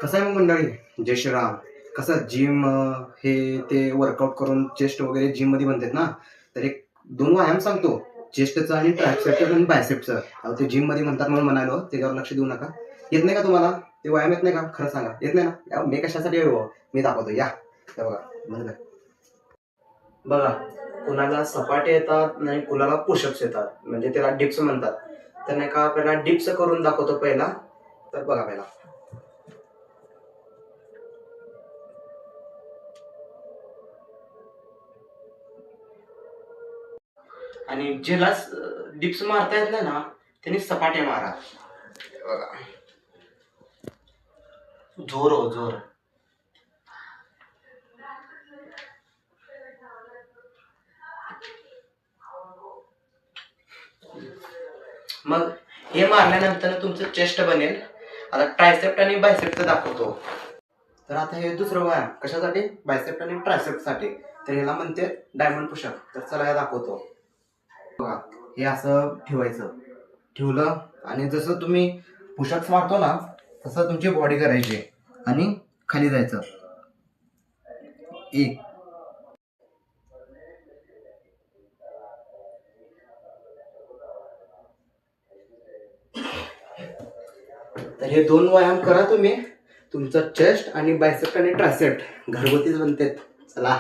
कसं आहे मग मंडळी, जय श्रीराम. कसं जिम हे ते वर्कआउट करून चेस्ट वगैरे जिम मध्ये बनतात ना, तर एक दोन व्यायाम सांगतो, चेस्टचा आणि ट्रायसेप्सचा आणि बायसेप्सचा. अहो ते जिम मध्ये म्हणतात म्हणून म्हणालो, त्याच्यावर लक्ष देऊ नका. येत नाही का तुम्हाला ते व्यायाम? येत नाही का? खरं सांगा, येत नाही ना? मी कशासाठी येऊ? मी दाखवतो या. बघा बघा बघा, कुणाला सपाटे येतात नाही, कुणाला पुशअप्स येतात, म्हणजे त्याला डिप्स म्हणतात. तर नाही का, आपल्याला डिप्स करून दाखवतो पहिला. तर बघा पहिला, आणि ज्याला डिप्स मारता येत नाही ना, त्यांनी सपाटे मारा. बघा, जोर हो जोर. मग हे मारल्यानंतर तुमचं चेस्ट बनेल. आता ट्रायसेप्ट आणि बायसेप्ट दाखवतो. तर आता हे दुसरं व्यायाम कशासाठी? बायसेप्ट आणि ट्रायसेप्ट साठी. तर ह्याला म्हणते डायमंड पुशअप. तर चला हे दाखवतो. बघा, हे असं ठेवायचं, ठेवलं आणि जसं तुम्ही पुशअप्स मारतो ना, तसं तुमची बॉडी करायची आणि खाली जायचं. एक, तर हे दोन व्यायाम करा तुम्ही, तुमचं चेस्ट आणि बायसेप्ट आणि ट्रायसेप्ट घरगुतीच बनते. चला.